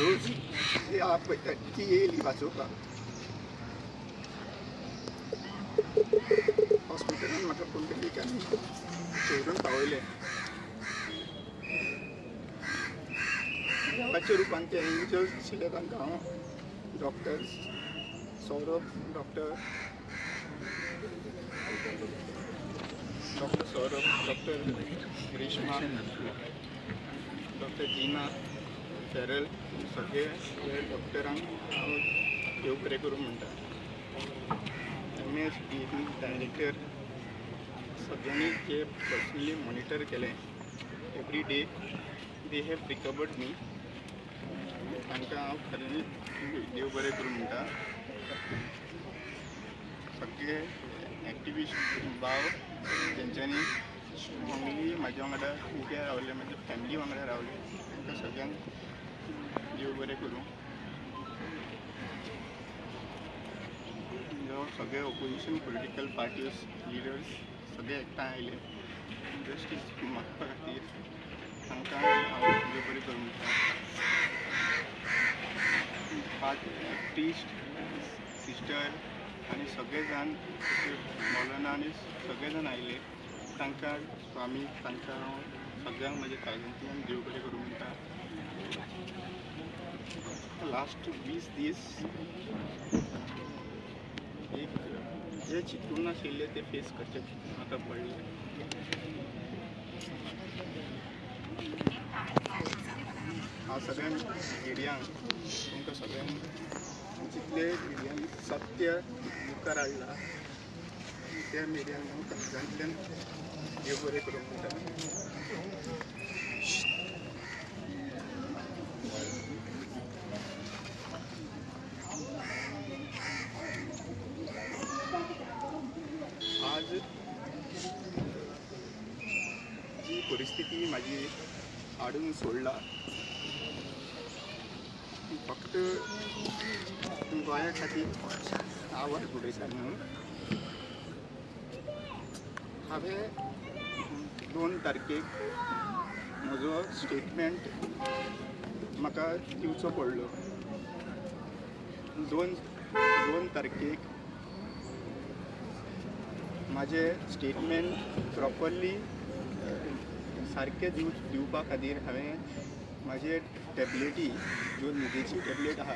रोज ह्या पळयता येयली वाचोवपाक. हॉस्पिटलान म्हाका पुंडलीकान सोडून पावयले. ताच्या रूपान ते एंजल्स आशिल्ले तांकां हांव doctor Saurabh, doctor Saurabh, doctor Grishma, doctor Gina Ferrell सगळे डॉक्टरांक हांव देव बरें करूं म्हणटा. MS डायरेक्टर सगळ्यांनी जे पर्सनली मॉनिटर केलें every day they have recovered me. तांकां हांव खरें देव बरें करूं म्हणटा. सगळे एक्टिविस्ट भाव तेंच्यांनी स्ट्रॉंगली म्हाज्या वांगडा उबे रावले, म्हाज्या फॅमिली वांगडा रावले. तांकां सगळ्यांक देव बरें करूं. सगळे ऑपोजिशन पॉलिटिकल पार्टीज लिडर्स सगळे एकठांय आयले जस्टीस मागपा खातीर. तांकां हांव देव बरें करूं म्हणटा. प्रिस्ट, सिस्टर आनी सगळे जाण मौलाना आनी सगळे जाण आयले. तांकां स्वामी तांकां हांव सगळ्यांक म्हाज्या काळजांतल्यान देव बरें करूं म्हणटा. लास्ट 20 दीस एक जे चिंतून नाशिल्ले ते फेस करचे म्हाका पडले. हांव सगळ्या मिडियांक तुमकां सगळ्यांक जितले मिडियान सत्य मुखार हाडला त्या मिडियांक हांव काळजांतल्यान देव बरें करूं म्हणटा. आज जी परिस्थिती माझी हाडून सोडला फक्त गोंया खातीर आवाज उडयता न्हू. हांवें 2 तारखेक म्हजो स्टेटमेंट म्हाका दिवचो पडलो. 2 तारखेक म्हाजें स्टेटमेंट प्रॉपरली सारकें दिवपा खातीर हांवें म्हाजे टॅबलेटी ज्यो न्हिदेची टॅबलेट आहा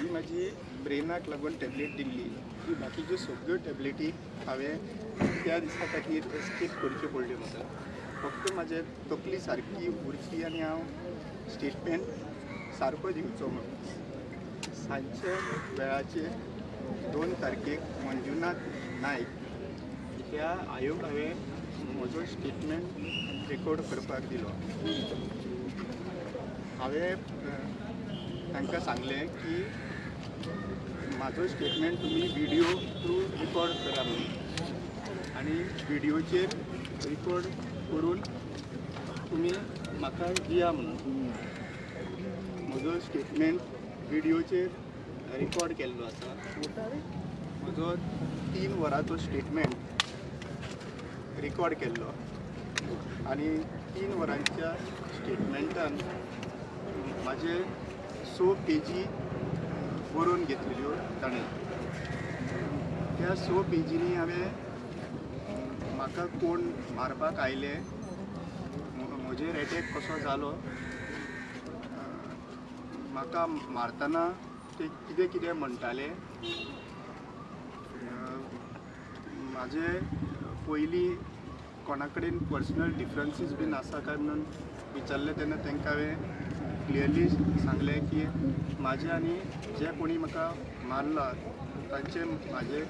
जी म्हाजी ब्रेनाक लागून टॅबलेट दिल्ली ती बाकीच्यो सगळ्यो टॅबलेटी हांवें त्या दिसा खातीर स्कीप करच्यो पडल्यो म्हाका. फक्त म्हाजे तकली सारकी उरची आनी हांव स्टेटमेंट सारको दिवचो म्हणून. सांजचे वेळाचेर 2 तारखेक मंजुनाथ नायक ह्या आयोग हांवें म्हजो स्टेटमेंट रेकॉर्ड करपाक दिलो. हांवें तांकां सांगलें की म्हाजो स्टेटमेंट तुमी विडियो थ्रू रिकॉर्ड करा म्हणून आनी विडियोचेर रिकॉर्ड करून तुमी म्हाका दिया म्हणून. म्हजो स्टेटमेंट विडियोचेर रिकॉर्ड केल्लो आसा. म्हजो 3 वरांचो स्टेटमेंट रिकॉर्ड केल्लो आनी 3 वरांच्या स्टेटमेंटान म्हाजे 6 पेजी बरोवन घेतलेल्यो ताणें. त्या 6 पेजींनी हांवें म्हाका कोण मारपाक आयले, म्हजेर एटॅक कसो जालो, म्हाका मारतना ते कितें कितें म्हणटाले, म्हाजे पयलीं कोणा कडेन पर्सनल डिफरन्सीस बीन आसा काय म्हणून विचारलें तेन्ना तांकां हांवें क्लियरली सांगलें की म्हाजे आनी जे कोणी म्हाका मारला तांचे म्हाजे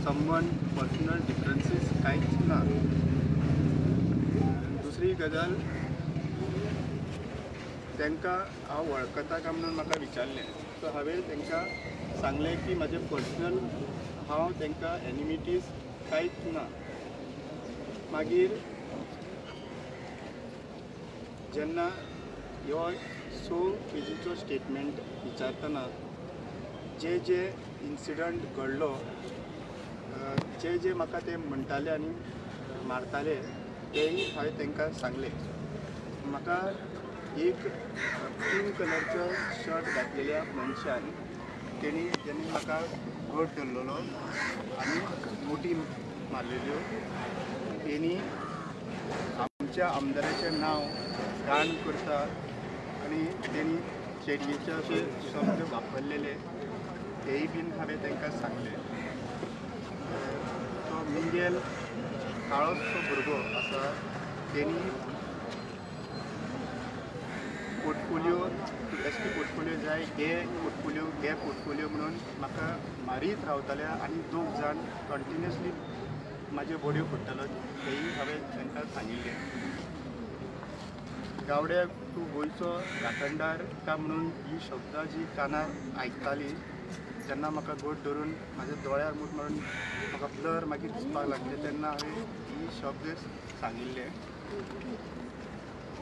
संबंद पर्सनल डिफरन्सीस कांयच ना. दुसरी गजाल तांकां हांव वळखता काय म्हणून म्हाका विचारलें. सो हांवें तांकां सांगलें की म्हाजे पर्सनल हांव तांकां एनिमिटीज कांयच ना. मागीर जेन्ना ह्यो 6 पेजीचो स्टेटमेंट विचारतना जे जे इन्सिडंट घडलो, जे जे म्हाका ते म्हणटाले आनी मारताले तेय हांवें तांकां सांगलें. म्हाका एक पिंक कलरचो शर्ट घातलेल्या मनशान तेणी म्हाका घोट धरलेलो आनी मुठी मारलेल्यो. तेणी आमच्या आमदाराचें नांव घाण करता आनी तेणी चेडयेचे अशे शब्द वापरलेले तेय बीन हांवें तांकां सांगले. तो मिंगेल काळोसो भुरगो आसा तेणी पोर्टफोलिओ एसटी पोर्टफोलिओ जाय घे पोर्टफोलिओ म्हणून म्हाका मारीत रावताले आनी 2 जाण कंटिन्युअसली म्हाजे बॉड्यो फोडटालो तेय हांवें तांकां सांगिल्लें. गावड्या तूं गोंयचो राखणदार काय म्हणून ही शब्दां जी कानार आयकताली तेन्ना म्हाका घोट धरून म्हाज्या दोळ्यार मूठ मारून म्हाका ब्लर मागीर दिसपाक लागले तेन्ना हांवें ही शब्द सांगिल्ले.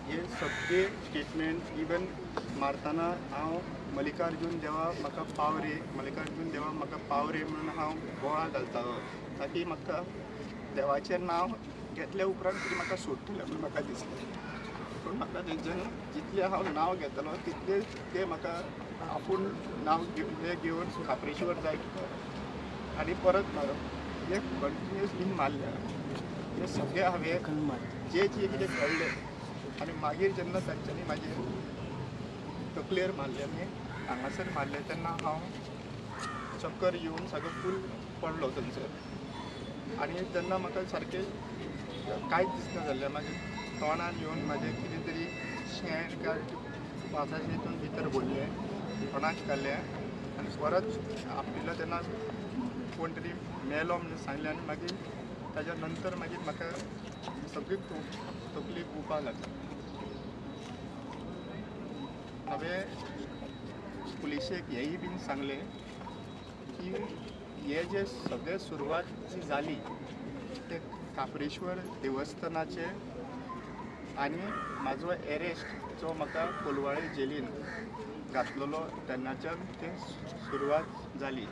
हे सगळे स्टेटमेंट इवन मारतना हांव मल्लिकार्जून देवा म्हाका पावरे म्हणून हांव बोळा घालतालो ताकी म्हाका देवाचें नांव घेतल्या उपरांत तरी म्हाका सोडटलें म्हूण म्हाका दिसलें. पूण म्हाका तेंच्यानी जितलें हांव नांव घेतलो तितलें ते म्हाका आपूण नांव घेवन खापरेश्वर जाय आनी परत मारप हे कंटिन्युअसली मारल्या. हे सगळें हांवें जे कितें घडलें आनी मागीर जेन्ना तांच्यांनी म्हाजेर तकलेर मारले आनी हांगासर मारले तेन्ना हांव चक्कर येवन सगळो फूल पडलो थंयसर आनी तेन्ना म्हाका सारकें कांयच दिसना जाल्लें. म्हाज्या तोंडान येवन म्हाजें कितें तरी शेण काय वासाचें हितून भितर भरलें तोंडाक घालें आनी परत आपयलो तेन्ना कोण तरी मेलो म्हणून सांगलें आनी मागीर ताज्या नंतर मागीर म्हाका सगळी तकली गुवपाक लागली. हांवें पुलिशेक हेंय बीन सांगलें की हे जे सगळे सुरवात जी जाली ते खापरेश्वर देवस्थानाचे आनी म्हाजो एरेस्ट जो म्हाका कोलवाळे जेलीन घातलेलो तेन्नाच्यान ते सुरवात जाली.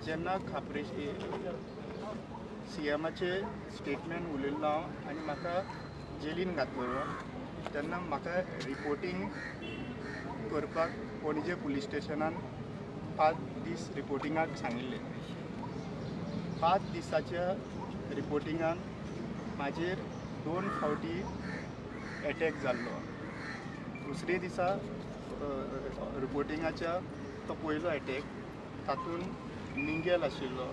जेन्ना CMचे स्टेटमेंट उलयल्लो हांव आनी म्हाका जेलीन घातलेलो तेन्ना म्हाका रिपोर्टींग करपाक पणजे पुलीस स्टेशनान 5 दीस रिपोर्टिंगाक सांगिल्लें. 5 दिसाच्या रिपोर्टिंगान म्हाजेर 2 फावटी एटॅक जाल्लो. दुसरे दिसा रिपोर्टिंगाच्या तो पयलो एटॅक तातूंत मिंगेल आशिल्लो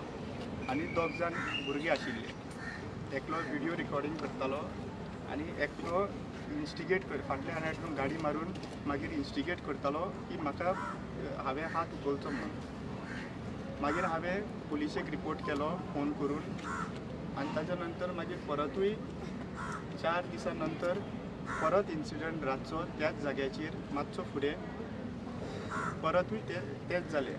आनी 2 जाण भुरगे आशिल्ले. एकलो व्हिडिओ रिकॉर्डिंग करतालो आनी एकलो इन्स्टिगेट फाटल्यान हाडून गाडी मारून मागीर इन्स्टिगेट करतालो की म्हाका हांवें हात उखलचो म्हणून. मागीर हांवें पुलिशेक रिपोर्ट केलो फोन करून आनी ताच्या नंतर मागीर परतूय 4 दिसां नंतर परत इन्सिडंट रातचो त्याच जाग्याचेर मातसो फुडें परतूय तेच जालें.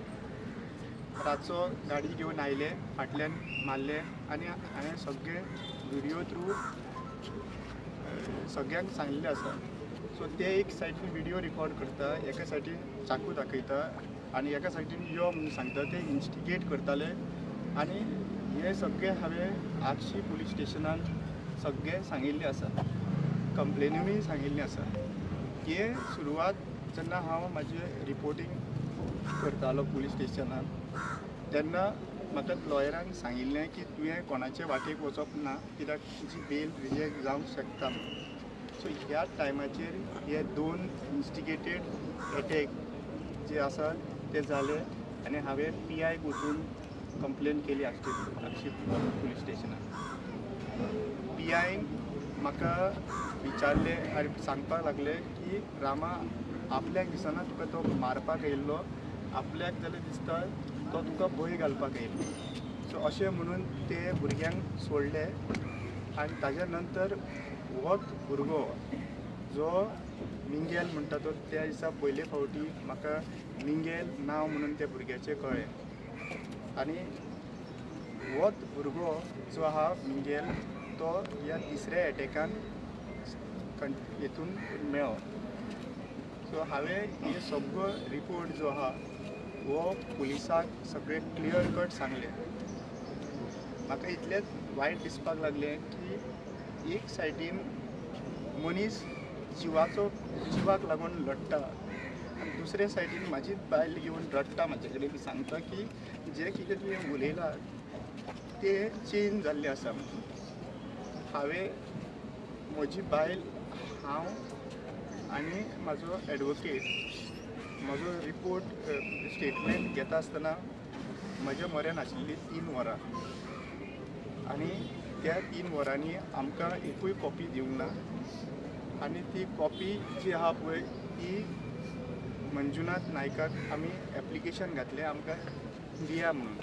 रातचो गाडी घेवन आयले फाटल्यान मारले आनी हांवें सगळे व्हिडियो थ्रू सगळ्यांक सांगिल्लें आसा. सो ते एक सायडीन व्हिडियो रिकॉर्ड करता एका सायडीन चाकू दाखयता आनी एका सायडीन यो म्हणून सांगता ते इन्स्टिगेट करताले आनी हे सगळे हांवें आगशी पुलीस स्टेशनान सगळें सांगिल्लें आसा. कंप्लेनीनूय सांगिल्लें आसा. हे सुरवात जेन्ना हांव म्हाजें रिपोर्टींग करतालो पुलीस स्टेशनान तेन्ना म्हाका लॉयरान सांगिल्लें की तुवें कोणाचे वाटेक वचप ना कित्याक तुजी बेल रिजेक्ट जावंक शकता. सो ह्या टायमाचेर हे 2 इन्स्टिगेटेड एटॅक जे आसा ते जाले आनी हांवें PIक वचून कंप्लेन केली आगशी पुलीस स्टेशनान. PIन म्हाका विचारलें आनी सांगपाक लागलें की रामा आपल्याक दिसना तुका तो मारपाक येयल्लो आपल्याक जाल्यार दिसता तो तुका भंय घालपाक येयल्लो. सो अशें म्हणून ते भुरग्यांक सोडले आनी ताज्या नंतर होच भुरगो जो मिंगेल म्हणटा तो त्या दिसा पयले फावटी म्हाका मिंगेल नांव म्हणून त्या भुरग्याचें कळ्ळें आनी होच भुरगो जो आहा मिंगेल तो ह्या 3ऱ्या एटॅकान हितून मेळ्ळो. सो हांवें हे सगळो रिपोर्ट जो आहा हो पुलिसाक सगळें क्लियर कट सांगलें. म्हाका इतलेंच वायट दिसपाक लागलें की एक सायडीन मनीस जिवाक लागून लढटा आनी दुसरे सायडीन म्हाजी बायल घेवन रडटा म्हाजे कडेन सांगता की जे कितें तुवें उलयलां तें चेंज जाल्लें आसा. हांवें म्हजी बायल हांव आनी म्हाजो एडवोकेट म्हजो रिपोर्ट स्टेटमेंट घेता आसतना म्हज्या म्हऱ्यान आशिल्ली 3 वरां आनी त्या 3 वरांनी आमकां एकूय कॉपी दिवंक ना आनी ती कॉपी जी आहा पळय ती मंजुनाथ नायकाक आमी एप्लिकेशन घातलें आमकां दिया म्हणून,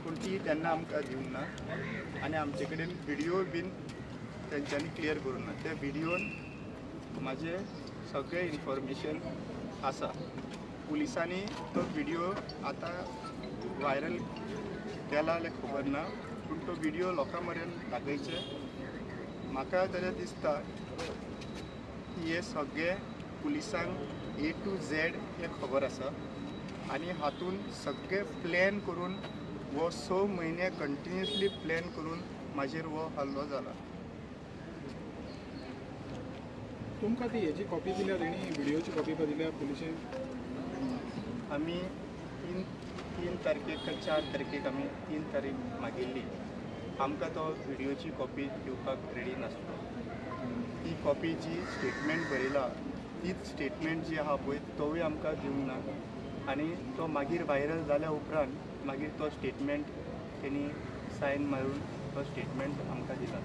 पूण ती तेन्ना आमकां दिवंक ना आनी आमचे कडेन व्हिडियो बीन तेंच्यांनी क्लियर करूंक ना. त्या व्हिडियोन म्हाजें सगळें इन्फॉर्मेशन आसा. पुलिसांनी तो व्हिडियो आतां व्हायरल केला जाल्यार खबर ना, पूण तो व्हिडियो लोकां मेरेन दाखयचे. म्हाका जाल्यार दिसता की हे सगळे पुलिसांक A to Z हे खबर आसा आनी हातून सगळे प्लॅन करून वो 6 म्हयने कंटिन्युअसली प्लॅन करून म्हाजेर वो हल्लो जाला. तुमकां ती हेची कॉपी दिल्या तेणी व्हिडियोची कॉपी दिल्या पुलिशेन? आमी 3 तारखेक काय 4 तारखेक आमी 3 तारीख मागिल्ली. आमकां तो व्हिडियोची कॉपी दिवपाक रेडी नासलो. ती कॉपी जी स्टेटमेंट बरयला तीच स्टेटमेंट जी आहा पळय तोवूय आमकां दिवंक ना आनी तो मागीर व्हायरल जाल्या उपरांत मागीर तो स्टेटमेंट तेणी सायन मारून तो स्टेटमेंट आमकां दिला.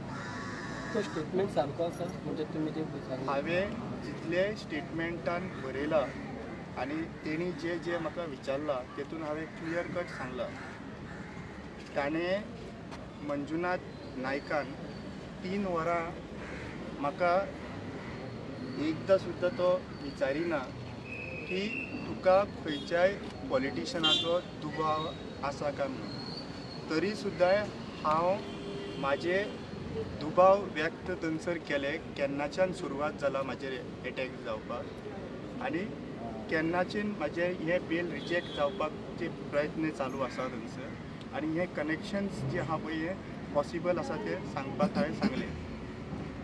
तो स्टेटमेंट सारको आसा म्हणजे तुमी ते हांवें जितले स्टेटमेंटान बरयला आनी तेणी जे म्हाका विचारला तेतून हांवें क्लियर कट सांगला. ताणें मंजुनाथ नायकान 3 वरां म्हाका एकदां सुद्दां तो विचारिना की तुका खंयच्याय पॉलिटिशनाचो दुबाव आसा काय म्हणून. तरी सुद्दां हांव म्हाजे दुबाव व्यक्त थंयसर केले. केन्नाच्यान सुरवात जाला म्हाजेर एटॅक जावपाक आनी केन्नाच्यान म्हाजें हें बेल रिजेक्ट जावपाकचे प्रयत्न चालू आसा थंयसर आनी हे कनेक्शन्स जे आहा पळय हे पॉसिबल आसा ते सांगपाक हांवें सांगलें.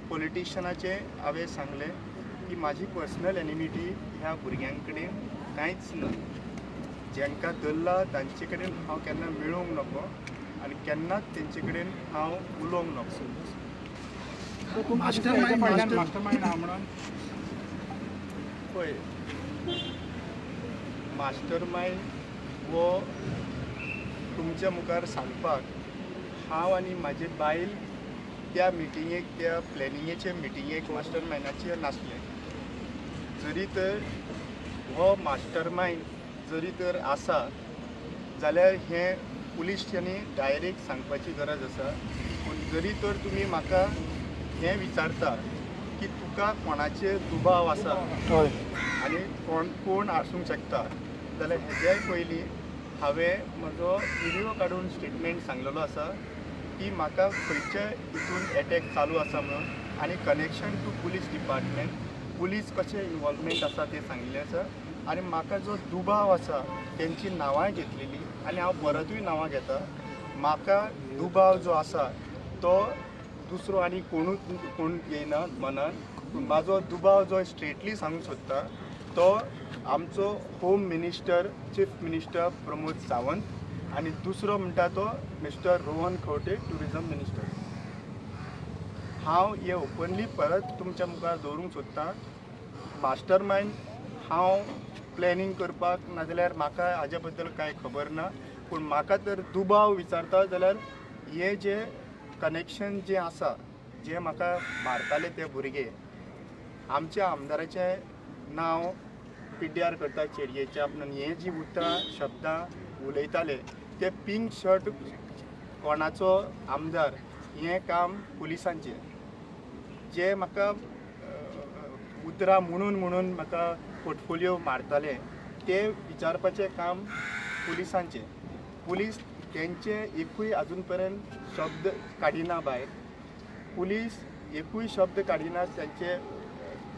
पॉलिटिशनाचे हांवें सांगलें की म्हाजी पर्सनल एनिमिटी ह्या भुरग्यां कडेन कांयच ना. जेंकां धरला तांचे कडेन हांव केन्ना मेळूंक नको आनी केन्नाच तेंचे कडेन हांव उलोवंक नको. मास्टरमाइंड हा म्हणून पळय मास्टरमाइंड वो तुमच्या मुखार सांगपाक हांव आनी म्हाजे बायल त्या मिटिंगेक त्या प्लॅनिंगेचे मिटिंगेक मास्टरमाइंडाचे नासले. जरी तर हो मास्टरमाइंड जरी तर आसा जाल्यार हें पुलिसांनी डायरेक्ट सांगपाची गरज आसा. पूण जरी तर तुमी म्हाका हें विचारता की तुका कोणाचेर दुबाव आसा आनी कोण आसूंक शकता जाल्यार हेज्याय पयलीं हांवें म्हजो व्हिडियो काडून स्टेटमेंट सांगलेलो आसा की म्हाका खंयच्याय हितून एटॅक चालू आसा म्हणून आनी connection to police department police कशें इनवॉल्वमेंट आसा तें सांगिल्लें आसा आनी म्हाका जो दुबाव आसा तेंची नांवांय घेतलेली आनी हांव परतूय नांवां घेता. म्हाका दुबाव जो आसा तो दुसरो आनी कोण येयना मनान. म्हाजो दुबाव जो स्ट्रेटली सांगूंक सोदता तो आमचो home minister chief minister Pramod Sawant आनी दुसरो म्हणटा तो mister Rohan Khaunte tourism minister. हांव हे ओपनली परत तुमच्या मुखार दवरूंक सोदतां. मास्टरमाइंड हांव प्लॅनिंग करपाक नाजाल्यार म्हाका हाज्या बद्दल कांय खबर ना. पूण म्हाका तर दुबाव विचारता जाल्यार हे जे कनेक्शन जे आसा जे म्हाका मारताले ते भुरगे आमच्या आमदाराचें नांव पिड्ड्यार करता चेडयेच्या म्हणून हे जी उतरां शब्दां उलयताले ते पिंक शर्ट कोणाचो आमदार हें काम पुलिसांचें. जे म्हाका उतरां म्हणून म्हाका पोर्टफोलियो मारताले ते विचारपाचें काम पुलिसांचें. पुलीस तेंचे एकूय आजून पर्यंत शब्द काडिना भायर. पुलीस एकूय शब्द काडिना तेंचे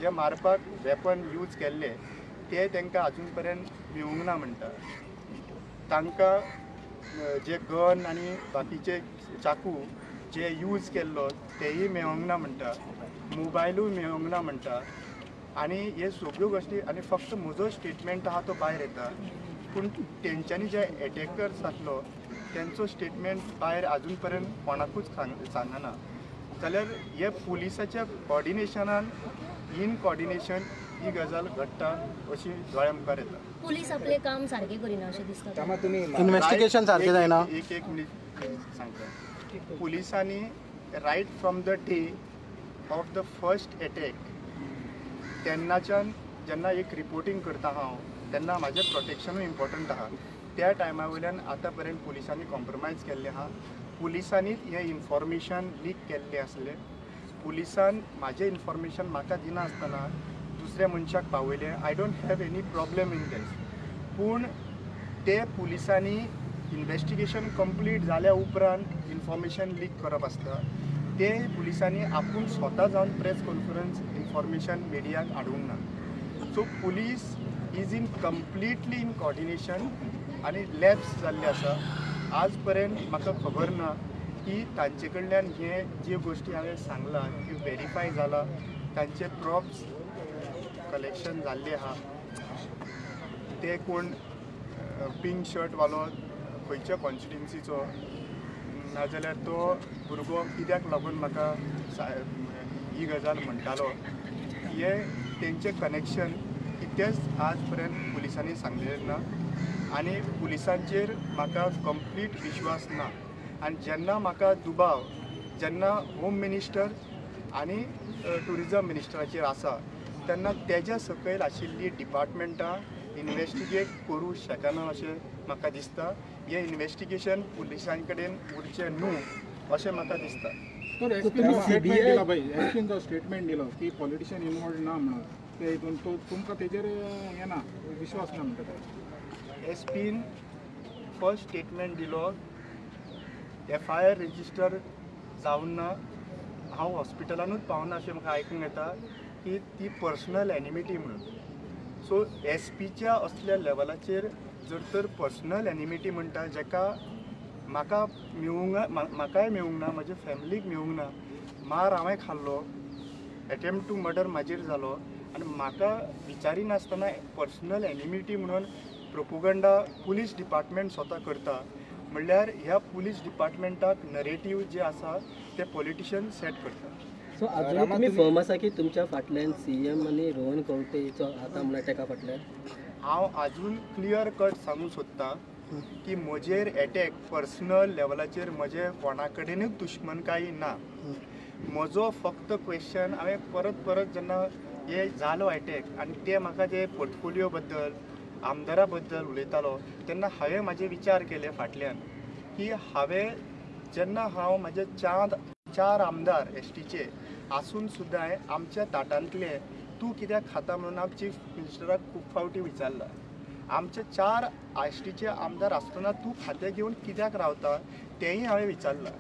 जे मारपाक वेपन यूज केल्ले ते तांकां आजून पर्यंत मेळूंक ना म्हणटा. तांकां जे गन आनी बाकीचे चाकू जे यूज केल्लो तेही मेळोंक ना म्हणटा, मोबायलूय मेळोंक ना म्हणटा आनी हे सगळ्यो गोश्टी आनी फक्त म्हजो स्टेटमेंट आहा तो भायर येता पूण तेंच्यांनी जे एटॅकर्स आसलो तेंचो स्टेटमेंट भायर आजून पर्यंत कोणाकूच सांगना जाल्यार हे पुलिसाच्या कॉर्डिनेशनान इन कॉर्डिनेशन ही गजाल घडटा अशी दोळ्या मुखार येता. पुलीस आपले काम सारके करिना अशें दिसता. इन्व्हेस्टिगेशन सारकें जायना. एक मिनीट सांगता. पुलिसांनी right from the day of the first attack तेन्नाच्यान जेन्ना एक रिपोर्टिंग करता हांव तेन्ना म्हाजें प्रोटेक्शनूय इम्पॉर्टंट आहा. त्या टायमा वयल्यान आतां पर्यंत पुलिसांनी कॉम्प्रोमायज केल्लें आहा. पुलिसांनीच हें इन्फॉर्मेशन लीक केल्लें आसलें. पुलिसान म्हाजें इन्फॉर्मेशन म्हाका दिना आसतना दुसऱ्या मनशाक पावयलें. I don't have any problem in that. पूण ते पुलिसांनी इन्व्हेस्टिगेशन कंप्लीट जाल्या उपरांत इन्फॉर्मेशन लीक करप आसता ते पुलिसांनी आपूण स्वता जावन प्रेस कॉन्फरन्स इन्फॉर्मेशन मिडियाक हाडूंक ना. So police is in completely in coordination आनी लॅब्स जाल्ले आसा. आज पर्यंत म्हाका खबर ना की तांचे कडल्यान हे जे गोश्टी हांवें सांगलां त्यो व्हेरीफाय जाला, तांचे प्रॉप्स कलेक्शन जाल्ले आहा. ते कोण पिंक शर्ट वालो खंयच्या कॉन्स्टिट्युन्सीचो नाजाल्यार तो भुरगो कित्याक लागून म्हाका ही गजाल म्हणटालो हे तेंचे कनेक्शन कितेंच आज पर्यंत पुलिसांनी सांगलेलें ना आनी पुलिसांचेर म्हाका कंप्लीट विश्वास ना. आनी जेन्ना म्हाका दुबाव जेन्ना होम मिनिस्टर आनी टुरिजम मिनिस्टराचेर आसा तेन्ना तेज्या सकयल आशिल्लीं डिपार्टमेंटां इन्व्हेस्टिगेट करूं शकना अशें म्हाका दिसता. हें इन्व्हेस्टिगेशन पुलिसां कडेन उरचें न्हू अशें म्हाका दिसता. तर एसपीन स्टेटमेंट दिला भाई, एसपीन जो स्टेटमेंट दिलो की पॉलिटिशियन इन्वॉल्व ना म्हणून ते हितून तो तुमकां तेजेर हें ना विश्वास ना म्हणटा ते. एसपीन फर्स्ट स्टेटमेंट दिलो FIR रेजिस्टर जावन ना. हांव हॉस्पिटलानूच पावना अशें म्हाका आयकूंक येता की ती पर्सनल एनिमिटी म्हणून. सो एसपीच्या असल्या लेवलाचेर जर तर पर्सनल एनिमिटी म्हणटा जेका म्हाका म्हाकाय मेळूंक ना, म्हज्या फॅमिलीक मेळूंक ना. मार हांवें खाल्लो, एटेम्प्ट टू मर्डर म्हाजेर जालो आनी म्हाका विचारिनासतना पर्सनल एनिमिटी म्हणून प्रोपोगंडा पुलीस डिपार्टमेंट स्वता करता म्हणल्यार ह्या पुलीस डिपार्टमेंटाक नरेटीव जे आसा ते पॉलिटिशियन सेट करता. सो अजून तुम्ही फर्म आसा की तुमच्या फाटल्यान CM आनी रोहन खंवटेचो आतां म्हणल्यार तेका फाटल्यान हांव आजून क्लियर कट सांगूंक सोदतां की म्हजेर एटॅक पर्सनल लेवलाचेर म्हजे कोणा कडेनूच दुश्मनकायी ना. म्हजो फक्त क्वेश्चन हांवें परत परत जेन्ना हे जालो एटॅक आनी ते म्हाका जे पोर्टफोलियो बद्दल आमदारा बद्दल उलयतालो तेन्ना हांवें म्हाजे विचार केले फाटल्यान की हांवें जेन्ना हांव म्हाजे 4 आमदार एसटीचे आसून सुद्दां आमच्या ताटांतले तूं कित्याक खाता म्हणून हांव चीफ मिनिस्टराक खूब फावटी विचारला. आमचे 4 एसटीचे आमदार आसतना तूं खातें घेवन कित्याक रावता तेंय हांवें विचारलां.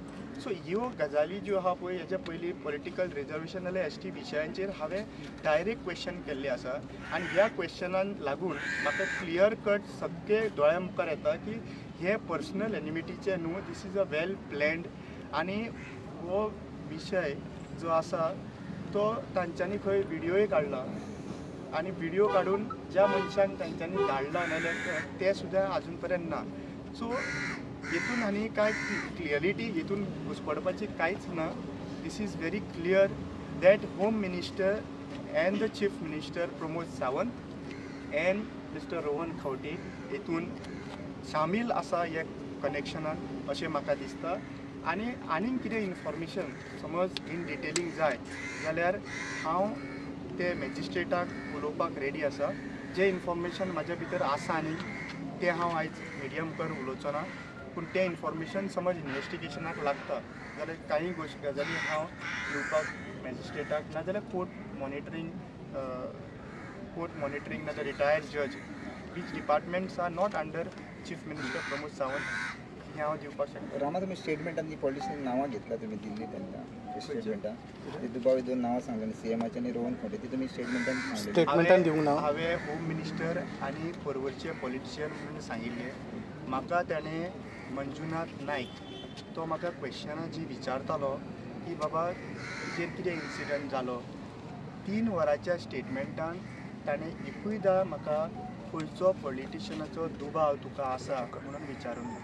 सो ह्यो गजाली ज्यो आहा पळय हेच्या पयलीं पॉलिटिकल रिजर्वेशन नाल्यार एसटी विशयांचेर हांवें डायरेक्ट क्वेश्चन केल्ले आसा आनी ह्या क्वेश्चनान लागून म्हाका क्लियर कट सगळे दोळ्या मुखार येता की हे पर्सनल एनिमिटीचे न्हू, this is a well planned. आनी हो विशय जो आसा तो तांच्यांनी खंय व्हिडियोय काडला आनी व्हिडियो काडून ज्या मनशांक तांच्यांनी धाडला नाल्यार ते सुद्दां आजून पर्यंत ना. सो हितून आनी कांय क्लियरिटी हितून घुसपडपाची कांयच ना. This is very clear that home minister and the chief minister Pramod Sawant and mister Rohan Khaunte हितून शामील आसा ह्या कनेक्शनान अशें म्हाका दिसता. आनी आनीक कितें इन्फॉर्मेशन समज इन डिटेलींग जाय जाल्यार हांव ते मॅजिस्ट्रेटाक उलोवपाक रेडी आसा. जे इन्फॉर्मेशन म्हाज्या भितर आसा आनी ते हांव आयज मिडिया मुखार उलोवचो ना. पूण तें इन्फॉर्मेशन समज इन्व्हेस्टिगेशनाक लागता जाल्यार कांय गजाली हांव दिवपाक मॅजिस्ट्रेटाक नाजाल्यार कोर्ट मॉनिटरींग नाजाल्यार रिटायर्ड जज which departments are not under chief minister Pramod Sawant हें हांव दिवपाक शकता. रामा तुम्ही स्टेटमेंटान पॉलिटिशियन नांवां घेतला तुम्ही दिल्ली तेन्ना स्टेटमेंटान दुबावी 2 नांवां सांगलें CMचे आनी रोहन खंवटे ती तुमी स्टेटमेंटान दिवंक ना. हांवें होम मिनिस्टर आनी परवरचे पॉलिटिशियन म्हणून सांगिल्लें. म्हाका ताणें मंजुनाथ नायक तो म्हाका क्वेश्चनां जी विचारतालो की बाबा तुजेर कितें इन्सिडंट जालो 3 वरांच्या स्टेटमेंटान ताणें एकूयदां म्हाका खंयचो पॉलिटिशनाचो दुबाव तुका आसा म्हणून विचारूंक ना.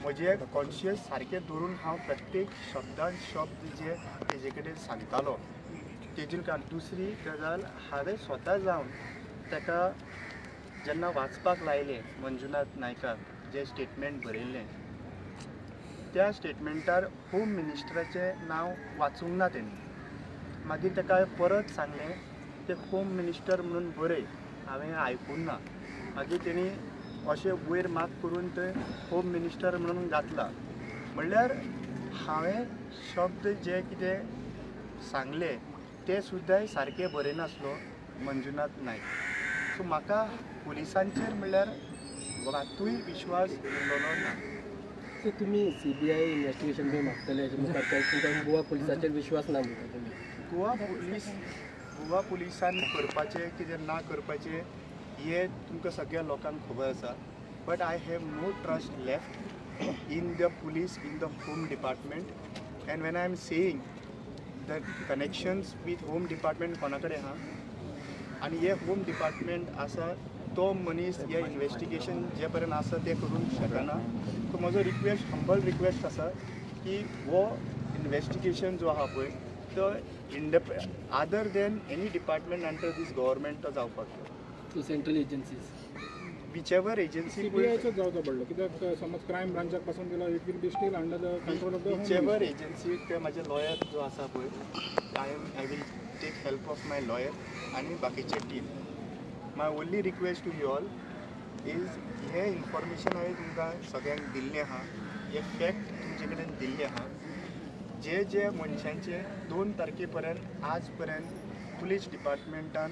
म्हजे कॉन्शियस सारकें धरून हांव प्रत्येक शब्दान शब्द जे तेजे कडेन सांगतालो तेजे दुसरी गजाल हांवें स्वता जावन ताका जेन्ना वाचपाक लायलें मंजुनाथ नायकाक जे स्टेटमेंट बरयल्लें त्या स्टेटमेंटार होम मिनिस्टराचें नांव वाचूंक ना तेणी. मागीर ताका परत सांगलें ते होम मिनिस्टर म्हणून बरय, हांवें आयकूंक ना. मागीर तेणी अशें वयर मात करून थंय होम मिनिस्टर म्हणून घातला. म्हणल्यार हांवें शब्द जे कितें सांगले ते सुद्दां सारके बरयनासलो मंजुनाथ नायक. सो म्हाका पुलिसांचेर म्हणल्यार मातूय विश्वास उरलेलो ना. सो तुमी CBI इन्व्हेस्टिगेशन बी मागतले हेजे मुखार तुमकां गोवा पुलिसाचेर विश्वास ना म्हणटा तुमी? गोवा पुलिसान करपाचें कितें ना करपाचें हे तुमकां सगळ्या लोकांक खबर आसा. But I have no trust left in the police, in the home department. And when I am saying the connections with home department कोणा कडेन आहा आनी हे होम डिपार्टमेंट आसा तो मनीस हे इन्व्हेस्टिगेशन जे पर्यंत आसा ते करूंक शकना. सो म्हजो रिक्वेस्ट, हंबल रिक्वेस्ट आसा की हो इन्व्हेस्टिगेशन जो आहा पळय तो other than any department under this government तो जावपाक जाय. To central agencies whichever agency CBIचोच जावचो पडलो कित्याक समज क्रायम ब्रांचाक पासून गेलो it will be still under the control of the whichever agency ते म्हाजे लॉयर जो आसा पळय I will take help of my lawyer आनी बाकीचे team. My only request to you all is हे इन्फॉर्मेशन हांवें तुमकां सगळ्यांक दिल्लें आहा, हे फॅक्ट तुमचे कडेन दिल्ले आहा. जे जे मनशांचे 2 तारखे पर्यंत आज पर्यंत पुलीस डिपार्टमेंटान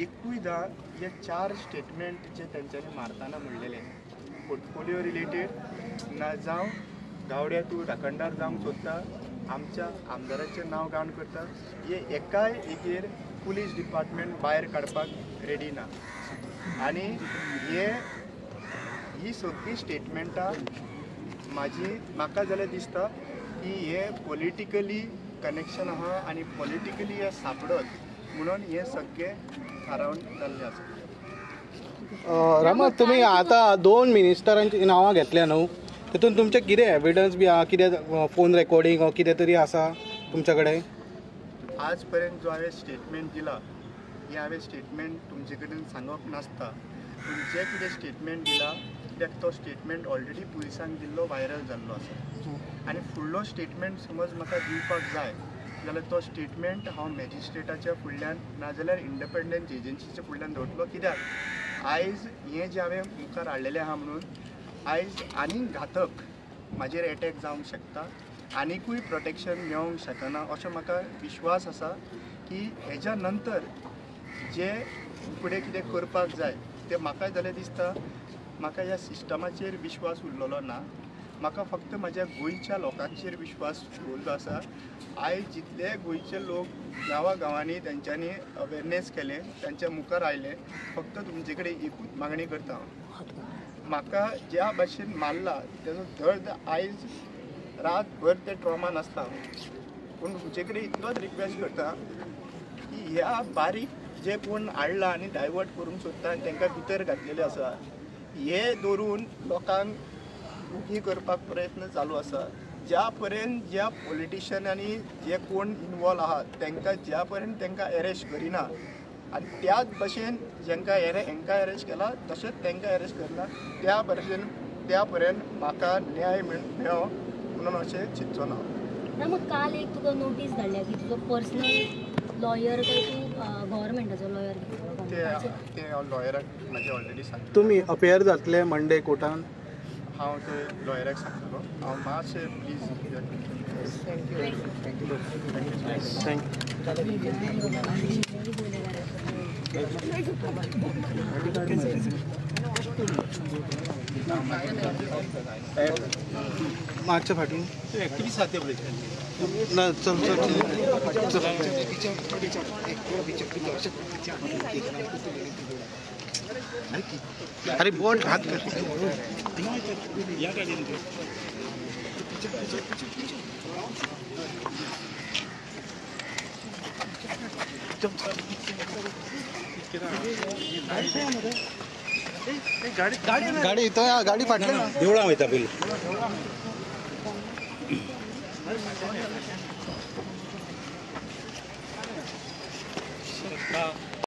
एकूयदां हे 4 स्टेटमेंट जे तेंच्यांनी मारतना म्हणलेले पोर्टफोलिओ रिलेटेड ना जावं गावड्या तूं राखणदार जावंक सोदता, आमच्या आमदाराचें नांव गावन करता, हे एकाय एकेर पुलीस डिपार्टमेंट भायर काडपाक रेडी ना. आनी ही सगळीं स्टेटमेंटां म्हाका जाल्यार दिसता की हे पॉलिटिकली कनेक्शन आहा आनी पॉलिटिकली हे सापडत म्हणून हे सगळे थारावन जाल्ले आसा. रामा, तुम्ही आता 2 मिनिस्टरांची नांवां घेतल्या न्हू, तितून तुमचे कितें एविडन्स बी आहा, कितें फोन रेकॉर्डिंग वा कितें तरी आसा तुमच्या कडेन? आज पर्यंत जो हांवें स्टेटमेंट दिला हे हांवें स्टेटमेंट तुमचे कडेन सांगप नासता. पूण जे कितें स्टेटमेंट दिला कित्याक तो स्टेटमेंट ऑलरेडी पुलिसांक दिल्लो व्हायरल जाल्लो आसा. आनी फुडलो स्टेटमेंट समज म्हाका दिवपाक जाय जाल्यार तो स्टेटमेंट हांव मॅजिस्ट्रेटाच्या फुडल्यान नाजाल्यार इंडिपेंडंट एजन्सीच्या फुडल्यान दवरतलो. कित्याक आयज हें जें हांवें मुखार हाडलेलें आहा म्हणून आयज आनीक घातक म्हाजेर एटॅक जावंक शकता, आनिकूय प्रोटेक्शन मेळोंक शकना अशें म्हाका विश्वास आसा की हेज्या नंतर जे फुडें कितें करपाक जाय तें म्हाका जाल्यार दिसता म्हाका ह्या सिस्टमाचेर विश्वास उरलेलो ना. म्हाका फक्त म्हाज्या गोंयच्या लोकांचेर विश्वास उरलो आसा. आयज जितले गोंयचे लोक गांवांनी तेंच्यांनी अवेरनेस केलें, तेंच्या मुखार आयले, फक्त तुमचे कडेन एकूच मागणी करता म्हाका ज्या भाशेन मारला तेजो दर्द आयज रातभर ते ट्रॉमान आसता. पूण तुमचे कडेन इतलोच रिक्वेस्ट करता की ह्या बारीक जे कोण हाडला आनी डायवर्ट करूंक सोदता आनी तांकां भितर घातलेले आसा हे धरून लोकांक दुखी करपाक प्रयत्न चालू आसा. ज्या पर्यंत ज्या पॉलिटिशियनांनी जे कोण इनवॉल्व आहात तांकां ज्या पर्यंत तांकां अरेस्ट करिना आनी त्याच भशेन जेंकां हांकां अरेस्ट केला तशेंच तांकां अरेस्ट करना त्या पर्यंत म्हाका न्याय मेळो म्हणून अशें चिंतचो ना. मग काल एक तुका नोटीस धाडल्या की तुजो पर्सनल लॉयर काय तूं गव्हर्मेंटाचो लॉयर ते हांव लॉयराक म्हाजे ऑलरेडी सांगलें. तुम्ही अपेयर जातले मंडे कोर्टान? हांव ते लॉयराक सांगतलो. हांव मातशें प्लीज मागच्या फाटी ना चल अरे बोट हात कर. गाडी इथं गाडी फाटली ना देवळा वयता पयलीं